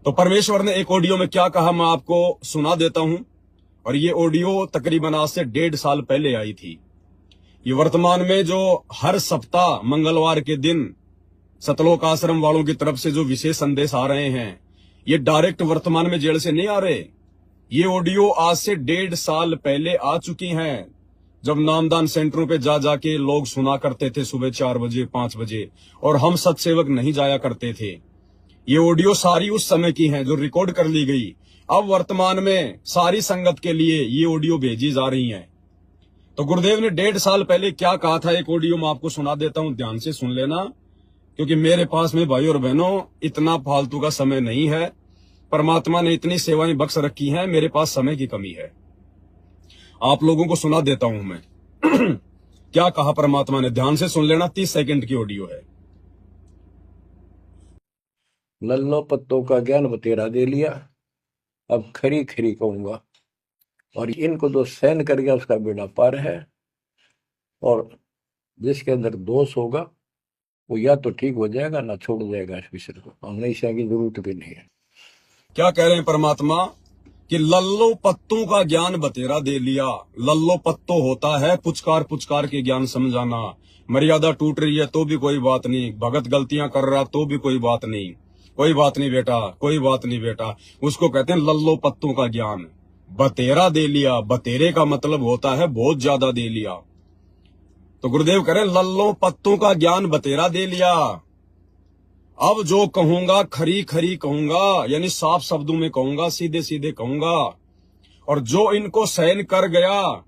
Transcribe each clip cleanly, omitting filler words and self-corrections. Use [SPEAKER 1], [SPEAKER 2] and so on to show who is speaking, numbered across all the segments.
[SPEAKER 1] तो परमेश्वर ने एक ऑडियो में क्या कहा मैं आपको सुना देता हूं। और ये ऑडियो तकरीबन आज से 1.5 साल पहले आई थी। ये वर्तमान में जो हर सप्ताह मंगलवार के दिन सतलोक आश्रम वालों की तरफ से जो विशेष संदेश आ रहे हैं, ये डायरेक्ट वर्तमान में जेल से नहीं आ रहे। ये ऑडियो आज से 1.5 साल पहले आ चुकी हैं, जब नामदान सेंटरों पे जा जाके लोग सुना करते थे सुबह 4 बजे 5 बजे, और हम सत्सेवक नहीं जाया करते थे। ये ऑडियो सारी उस समय की हैं जो रिकॉर्ड कर ली गई। अब वर्तमान में सारी संगत के लिए ये ऑडियो भेजी जा रही हैं। तो गुरुदेव ने 1.5 साल पहले क्या कहा था, एक ऑडियो में आपको सुना देता हूं, ध्यान से सुन लेना। क्योंकि मेरे पास में भाई और बहनों इतना फालतू का समय नहीं है। परमात्मा ने इतनी सेवाएं बख्श रखी हैं, मेरे पास समय की कमी है। आप लोगों को सुना देता हूं मैं क्या कहा परमात्मा ने, ध्यान से सुन लेना। 30 सेकंड की ऑडियो है।
[SPEAKER 2] लल्लो पत्तों का ज्ञान बतेरा दे लिया, अब खरी खरी कहूंगा। और इनको जो सहन कर गया उसका बेड़ा पार है। और जिसके अंदर दोष होगा वो या तो ठीक हो जाएगा ना छोड़ जाएगा इस विषय को। हमने इस की जरूरत भी नहीं है।
[SPEAKER 1] क्या कह रहे हैं परमात्मा कि लल्लो पत्तों का ज्ञान बतेरा दे लिया। लल्लो पत्तो होता है पुचकार पुचकार के ज्ञान समझाना। मर्यादा टूट रही है तो भी कोई बात नहीं, भगत गलतियां कर रहा तो भी कोई बात नहीं, कोई बात नहीं बेटा, कोई बात नहीं बेटा। उसको कहते हैं लल्लो पत्तों का ज्ञान बतेरा दे लिया। बतेरे का मतलब होता है बहुत ज्यादा दे लिया। तो गुरुदेव कह रहे हैं लल्लो पत्तों का ज्ञान बतेरा दे लिया। अब जो कहूंगा खरी खरी कहूंगा, यानी साफ शब्दों में कहूंगा, सीधे सीधे कहूंगा। और जो इनको सहन कर गया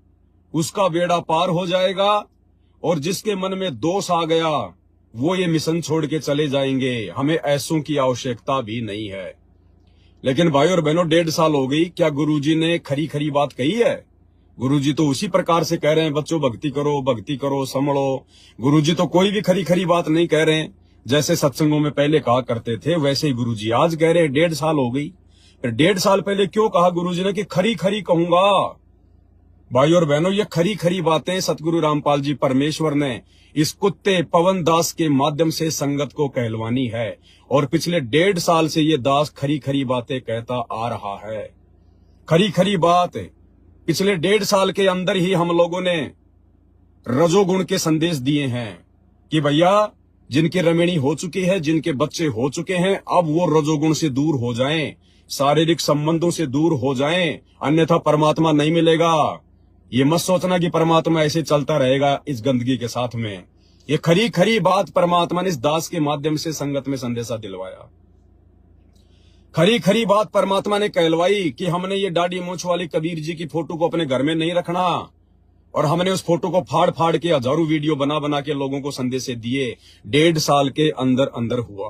[SPEAKER 1] उसका बेड़ा पार हो जाएगा। और जिसके मन में दोष आ गया वो ये मिशन छोड़ के चले जाएंगे। हमें ऐसों की आवश्यकता भी नहीं है। लेकिन भाई और बहनों 1.5 साल हो गई, क्या गुरुजी ने खरी खरी बात कही है? गुरुजी तो उसी प्रकार से कह रहे हैं बच्चों भक्ति करो संभलो। गुरुजी तो कोई भी खरी खरी बात नहीं कह रहे हैं। जैसे सत्संगों में पहले कहा करते थे वैसे ही गुरुजी आज कह रहे हैं। 1.5 साल हो गई, फिर 1.5 साल पहले क्यों कहा गुरुजी ने कि खरी खरी कहूंगा? भाई और बहनों ये खरी खरी बातें सतगुरु रामपाल जी परमेश्वर ने इस कुत्ते पवन दास के माध्यम से संगत को कहलवानी है। और पिछले 1.5 साल से ये दास खरी खरी बातें कहता आ रहा है। खरी खरी बात पिछले 1.5 साल के अंदर ही हम लोगों ने रजोगुण के संदेश दिए हैं कि भैया जिनकी रमणी हो चुकी है, जिनके बच्चे हो चुके हैं, अब वो रजोगुण से दूर हो जाएं, शारीरिक संबंधों से दूर हो जाएं, अन्यथा परमात्मा नहीं मिलेगा। ये मत सोचना कि परमात्मा ऐसे चलता रहेगा इस गंदगी के साथ में। ये खरी खरी बात परमात्मा ने इस दास के माध्यम से संगत में संदेशा दिलवाया। खरी खरी बात परमात्मा ने कहलवाई कि हमने ये दाढ़ी मूंछ वाली कबीर जी की फोटो को अपने घर में नहीं रखना। और हमने उस फोटो को फाड़ फाड़ के हजारों वीडियो बना बना के लोगों को संदेश दिए। 1.5 साल के अंदर अंदर हुआ।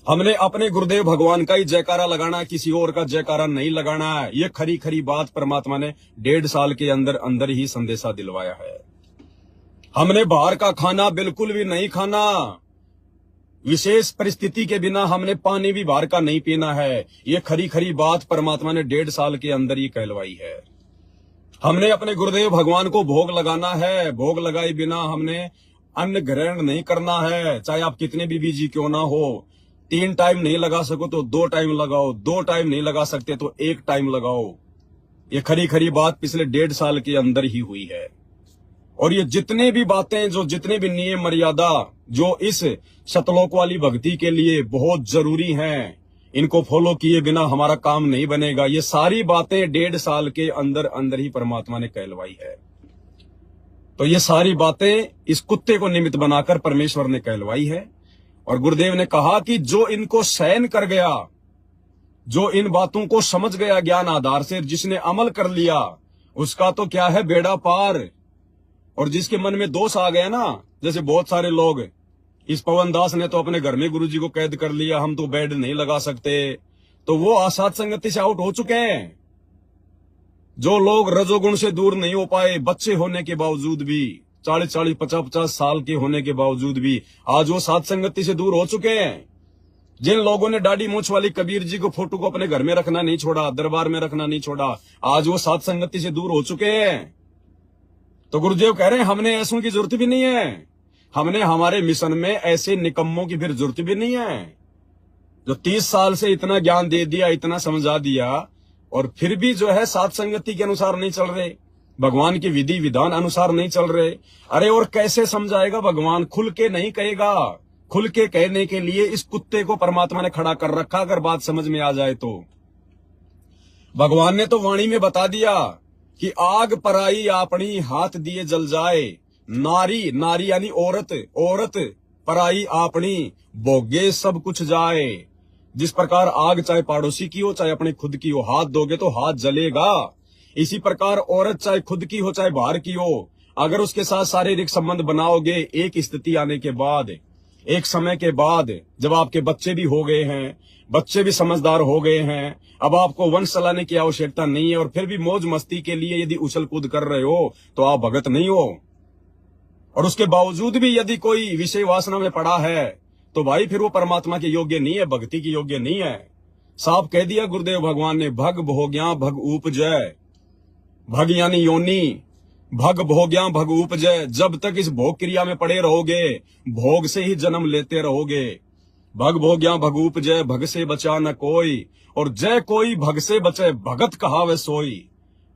[SPEAKER 1] हमने अपने गुरुदेव भगवान का ही जयकारा लगाना, किसी और का जयकारा नहीं लगाना है। ये खरी खरी बात परमात्मा ने 1.5 साल के अंदर अंदर ही संदेशा दिलवाया है। हमने बाहर का खाना बिल्कुल भी नहीं खाना। विशेष परिस्थिति के बिना हमने पानी भी बाहर का नहीं पीना है। ये खरी खरी बात परमात्मा ने 1.5 साल के अंदर ही कहलवाई है। हमने अपने गुरुदेव भगवान को भोग लगाना है। भोग लगाए बिना हमने अन्न ग्रहण नहीं करना है। चाहे आप कितने भी बिजी क्यों ना हो, 3 टाइम नहीं लगा सको तो 2 टाइम लगाओ, 2 टाइम नहीं लगा सकते तो 1 टाइम लगाओ। ये खरी खरी बात पिछले 1.5 साल के अंदर ही हुई है। और ये जितने भी बातें, जो जितने भी नियम मर्यादा जो इस सतलोक वाली भक्ति के लिए बहुत जरूरी हैं, इनको फॉलो किए बिना हमारा काम नहीं बनेगा। ये सारी बातें 1.5 साल के अंदर अंदर ही परमात्मा ने कहलवाई है। तो ये सारी बातें इस कुत्ते को निमित्त बनाकर परमेश्वर ने कहलवाई है। और गुरुदेव ने कहा कि जो इनको सहन कर गया, जो इन बातों को समझ गया ज्ञान आधार से, जिसने अमल कर लिया, उसका तो क्या है बेड़ा पार। और जिसके मन में दोष आ गया ना, जैसे बहुत सारे लोग, इस पवन दास ने तो अपने घर में गुरुजी को कैद कर लिया, हम तो बेड नहीं लगा सकते, तो वो आसाद संगति से आउट हो चुके हैं। जो लोग रजोगुण से दूर नहीं हो पाए, बच्चे होने के बावजूद भी, 40-40, 50-50 साल के होने के बावजूद भी, आज वो साध संगति से दूर हो चुके हैं। जिन लोगों ने दाढ़ी मूंछ वाली कबीर जी को फोटो को अपने घर में रखना नहीं छोड़ा, दरबार में रखना नहीं छोड़ा, आज वो साध संगति से दूर हो चुके हैं। तो गुरुदेव कह रहे हैं हमने ऐसों की जरूरत भी नहीं है। हमने हमारे मिशन में ऐसे निकम्मों की फिर जरूरत भी नहीं है। जो 30 साल से इतना ज्ञान दे दिया, इतना समझा दिया, और फिर भी जो है सात संगति के अनुसार नहीं चल रहे, भगवान के विधि विधान अनुसार नहीं चल रहे। अरे और कैसे समझाएगा भगवान? खुल के नहीं कहेगा। खुल के कहने के लिए इस कुत्ते को परमात्मा ने खड़ा कर रखा, अगर बात समझ में आ जाए तो। भगवान ने तो वाणी में बता दिया कि आग पराई अपनी हाथ दिए जल जाए, नारी, नारी यानी औरत, औरत पराई अपनी भोगे सब कुछ जाए। जिस प्रकार आग चाहे पड़ोसी की हो चाहे अपने खुद की हो, हाथ दोगे तो हाथ जलेगा। इसी प्रकार औरत चाहे खुद की हो चाहे बाहर की हो, अगर उसके साथ शारीरिक संबंध बनाओगे, एक स्थिति आने के बाद, एक समय के बाद, जब आपके बच्चे भी हो गए हैं, बच्चे भी समझदार हो गए हैं, अब आपको वंश चलाने की आवश्यकता नहीं है, और फिर भी मौज मस्ती के लिए यदि उछल कूद कर रहे हो तो आप भगत नहीं हो। और उसके बावजूद भी यदि कोई विषय वासना में पड़ा है तो भाई फिर वो परमात्मा के योग्य नहीं है, भक्ति के योग्य नहीं है। साफ कह दिया गुरुदेव भगवान ने, भग भोग्या भग उपजय। भग यानी योनि, भग भोग्या भग उपजय। जब तक इस भोग क्रिया में पड़े रहोगे, भोग से ही जन्म लेते रहोगे। भग भोग्या भग उपजय, भग से बचा न कोई, और जय कोई भग से बचे, भगत कहावे सोई।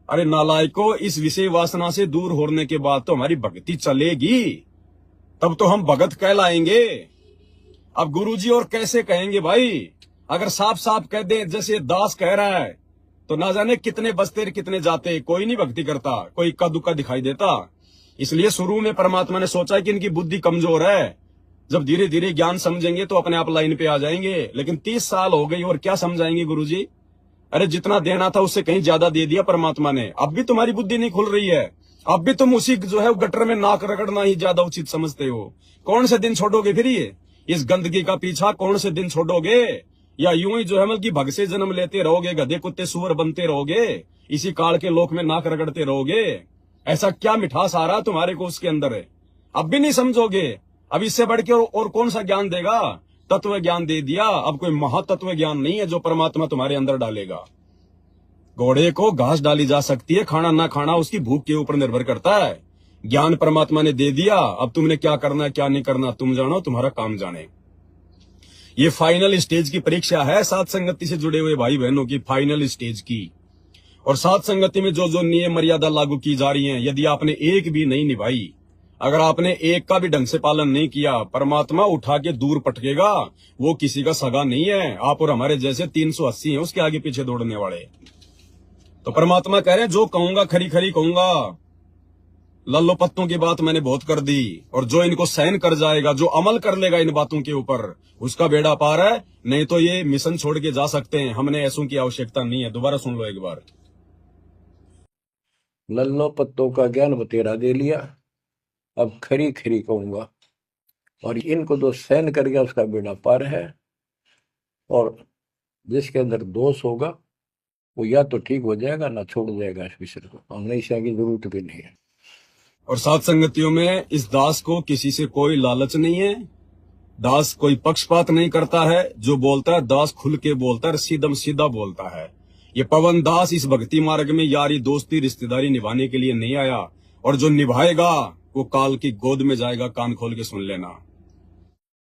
[SPEAKER 1] अरे नालायको, इस विषय वासना से दूर होने के बाद तो हमारी भक्ति चलेगी, तब तो हम भगत कहलाएंगे। अब गुरुजी और कैसे कहेंगे भाई? अगर साफ साफ कह दे जैसे दास कह रहा है तो ना जाने कितने बसते कितने जाते, कोई नहीं भक्ति करता, कोई इक्का दुक्का दिखाई देता। इसलिए शुरू में परमात्मा ने सोचा कि इनकी बुद्धि कमजोर है, जब धीरे धीरे ज्ञान समझेंगे तो अपने आप लाइन पे आ जाएंगे। लेकिन 30 साल हो गई और क्या समझाएंगे गुरुजी? अरे जितना देना था उससे कहीं ज्यादा दे दिया परमात्मा ने। अब भी तुम्हारी बुद्धि नहीं खुल रही है, अब भी तुम उसी जो है गटर में नाक रगड़ना ही ज्यादा उचित समझते हो। कौन से दिन छोड़ोगे फिर ये इस गंदगी का पीछा? कौन से दिन छोड़ोगे? या यूं ही जो है मतलब कि भग से जन्म लेते रहोगे, गधे कुत्ते सुअर बनते रहोगे, इसी काल के लोक में नाक रगड़ते रहोगे? ऐसा क्या मिठास आ रहा तुम्हारे को उसके अंदर है? अब भी नहीं समझोगे? अब इससे बढ़ के और कौन सा ज्ञान देगा? तत्व ज्ञान दे दिया, अब कोई महातत्व ज्ञान नहीं है जो परमात्मा तुम्हारे अंदर डालेगा। घोड़े को घास डाली जा सकती है, खाना ना खाना उसकी भूख के ऊपर निर्भर करता है। ज्ञान परमात्मा ने दे दिया, अब तुमने क्या करना है क्या नहीं करना तुम जानो, तुम्हारा काम जाने। ये फाइनल स्टेज की परीक्षा है सात संगति से जुड़े हुए भाई बहनों की, फाइनल स्टेज की। और सात संगति में जो जो नियम मर्यादा लागू की जा रही हैं, यदि आपने एक भी नहीं निभाई, अगर आपने एक का भी ढंग से पालन नहीं किया, परमात्मा उठा के दूर पटकेगा। वो किसी का सगा नहीं है, आप और हमारे जैसे 380 हैं उसके आगे पीछे दौड़ने वाले। तो परमात्मा कह रहे हैं जो कहूंगा खरी खरी कहूंगा, लल्लो पत्तों की बात मैंने बहुत कर दी, और जो इनको सहन कर जाएगा, जो अमल कर लेगा इन बातों के ऊपर, उसका बेड़ा पार है। नहीं तो ये मिशन छोड़ के जा सकते हैं, हमने ऐसों की आवश्यकता नहीं है। दोबारा सुन लो एक बार।
[SPEAKER 2] लल्लो पत्तों का ज्ञान बतेरा दे लिया, अब खरी खरी कहूंगा, और इनको जो सहन कर गया उसका बेड़ा पार है। और जिसके अंदर दोष होगा वो या तो ठीक हो जाएगा ना छोड़ जाएगा इस विषय को, हमने इसे की जरूरत भी नहीं है।
[SPEAKER 1] और सात संगतियों में इस दास को किसी से कोई लालच नहीं है, दास कोई पक्षपात नहीं करता है। जो बोलता है दास खुल के बोलता है, सीधम सीधा बोलता है। ये पवन दास इस भक्ति मार्ग में यारी दोस्ती रिश्तेदारी निभाने के लिए नहीं आया, और जो निभाएगा वो काल की गोद में जाएगा। कान खोल के सुन लेना।